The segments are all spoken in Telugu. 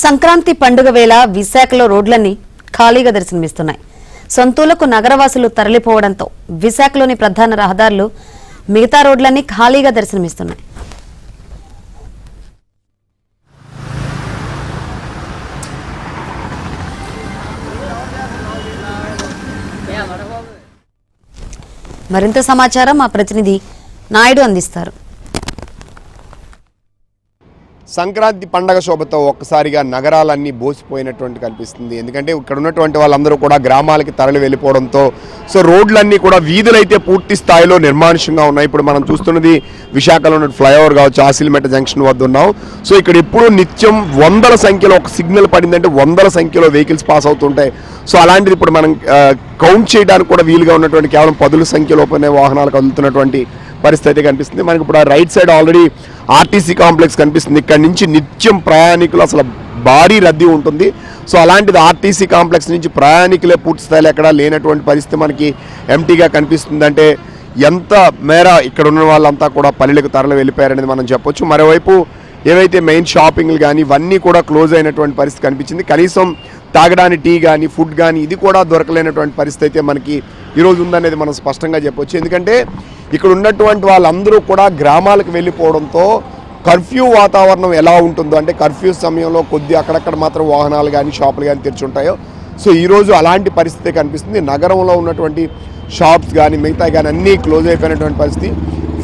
సంక్రాంతి పండుగ వేళ విశాఖలో రోడ్లన్నీ ఖాళీగా దర్శనమిస్తున్నాయి. సొంతూలకు నగరవాసులు తరలిపోవడంతో విశాఖలోని ప్రధాన రహదారులు మిగతా రోడ్లన్నీ ఖాళీగా దర్శనమిస్తున్నాయి. మరింత సమాచారం మా ప్రతినిధి నాయుడు అందిస్తారు. సంక్రాంతి పండగ శోభతో ఒక్కసారిగా నగరాలన్నీ బోసిపోయినటువంటి కనిపిస్తుంది. ఎందుకంటే ఇక్కడ ఉన్నటువంటి వాళ్ళందరూ కూడా గ్రామాలకి తరలి వెళ్ళిపోవడంతో రోడ్లన్నీ కూడా వీధులైతే పూర్తి స్థాయిలో నిర్మానుష్యంగా ఉన్నాయి. ఇప్పుడు మనం చూస్తున్నది విశాఖలో ఉన్న ఫ్లైఓవర్ కావచ్చు, ఆసిల్మెట జంక్షన్ వద్ద ఉన్నాం. ఇక్కడ ఎప్పుడూ నిత్యం వందల సంఖ్యలో ఒక సిగ్నల్ పడిందంటే వందల సంఖ్యలో వెహికల్స్ పాస్ అవుతుంటాయి. అలాంటిది ఇప్పుడు మనం కౌంట్ చేయడానికి కూడా వీలుగా ఉన్నటువంటి కేవలం 10ల సంఖ్యలోనే వాహనాలు కదులుతున్నటువంటి పరిస్థితి కనిపిస్తుంది. మనకి ఇప్పుడు right side already RTC complex కనిపిస్తుంది. ఇక్కడ నుంచి నిత్యం ప్రయాణికులు అసలు భారీ రద్దీ ఉంటుంది. అలాంటిది ఆర్టీసీ కాంప్లెక్స్ నుంచి ప్రయాణికులే పూర్తి స్థాయిలో ఎక్కడా లేనటువంటి పరిస్థితి మనకి ఎంటీగా కనిపిస్తుంది. అంటే ఎంత మేర ఇక్కడ ఉన్న వాళ్ళంతా కూడా పల్లెలకు తరలి వెళ్ళిపోయారనేది మనం చెప్పొచ్చు. మరోవైపు ఏవైతే మెయిన్ షాపింగ్లు కానీ ఇవన్నీ కూడా క్లోజ్ అయినటువంటి పరిస్థితి కనిపించింది. కనీసం తాగడానికి టీ కానీ ఫుడ్ కానీ ఇది కూడా దొరకలేనటువంటి పరిస్థితి అయితే మనకి ఈరోజు ఉందనేది మనం స్పష్టంగా చెప్పొచ్చు. ఎందుకంటే ఇక్కడ ఉన్నటువంటి వాళ్ళందరూ కూడా గ్రామాలకు వెళ్ళిపోవడంతో కర్ఫ్యూ వాతావరణం ఎలా ఉంటుందో, అంటే కర్ఫ్యూ సమయంలో కొద్ది అక్కడక్కడ మాత్రం వాహనాలు కానీ షాపులు కానీ తెరిచుంటాయో ఈరోజు అలాంటి పరిస్థితి కనిపిస్తుంది. నగరంలో ఉన్నటువంటి షాప్స్ కానీ మిగతా కానీ అన్నీ క్లోజ్ అయిపోయినటువంటి పరిస్థితి.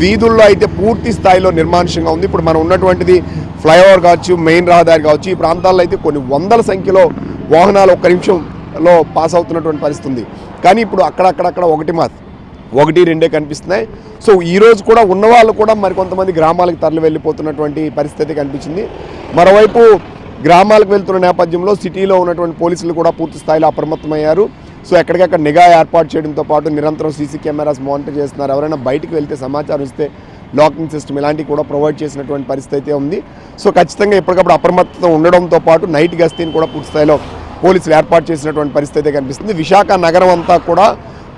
వీధుల్లో అయితే పూర్తి స్థాయిలో నిర్మానుష్యంగా ఉంది. ఇప్పుడు మనం ఉన్నటువంటిది ఫ్లైఓవర్ కావచ్చు, మెయిన్ రహదారి కావచ్చు, ఈ ప్రాంతాల్లో అయితే కొన్ని వందల సంఖ్యలో వాహనాలు ఒక్క నిమిషంలో పాస్ అవుతున్నటువంటి పరిస్థితి ఉంది. కానీ ఇప్పుడు అక్కడక్కడక్కడ ఒకటి రెండే కనిపిస్తున్నాయి. ఈరోజు కూడా ఉన్నవాళ్ళు కూడా మరికొంతమంది గ్రామాలకు తరలి వెళ్ళిపోతున్నటువంటి పరిస్థితి కనిపించింది. మరోవైపు గ్రామాలకు వెళ్తున్న నేపథ్యంలో సిటీలో ఉన్నటువంటి పోలీసులు కూడా పూర్తి స్థాయిలో అప్రమత్తమయ్యారు. ఎక్కడికక్కడ నిఘా ఏర్పాటు చేయడంతో పాటు నిరంతరం సీసీ కెమెరాస్ మానిటర్ చేస్తున్నారు. ఎవరైనా బయటికి వెళ్తే సమాచారం ఇస్తే లాకింగ్ సిస్టమ్ ఇలాంటివి కూడా ప్రొవైడ్ చేసినటువంటి పరిస్థితి అయితే ఉంది. ఖచ్చితంగా ఎప్పటికప్పుడు అప్రమత్తత ఉండడంతో పాటు నైట్ గస్తీని కూడా పూర్తి స్థాయిలో పోలీసులు ఏర్పాటు చేసినటువంటి పరిస్థితి అయితే కనిపిస్తుంది. విశాఖ నగరం అంతా కూడా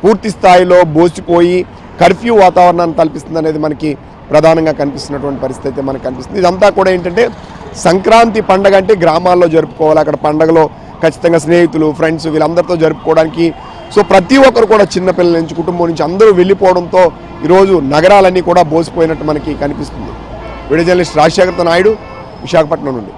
పూర్తి స్థాయిలో బోసిపోయి కర్ఫ్యూ వాతావరణాన్ని కల్పిస్తుంది అనేది మనకి ప్రధానంగా కనిపిస్తున్నటువంటి పరిస్థితి అయితే మనకు కనిపిస్తుంది. ఇదంతా కూడా ఏంటంటే సంక్రాంతి పండగ అంటే గ్రామాల్లో జరుపుకోవాలి. అక్కడ పండగలో ఖచ్చితంగా స్నేహితులు, ఫ్రెండ్స్ వీళ్ళందరితో జరుపుకోవడానికి ప్రతి ఒక్కరు కూడా చిన్నపిల్లల నుంచి కుటుంబం నుంచి అందరూ వెళ్ళిపోవడంతో ఈరోజు నగరాలన్నీ కూడా బోసిపోయినట్టు మనకి కనిపిస్తుంది. వీడియో జర్నలిస్ట్ రాజశేఖర్తో నాయుడు, విశాఖపట్నం నుండి.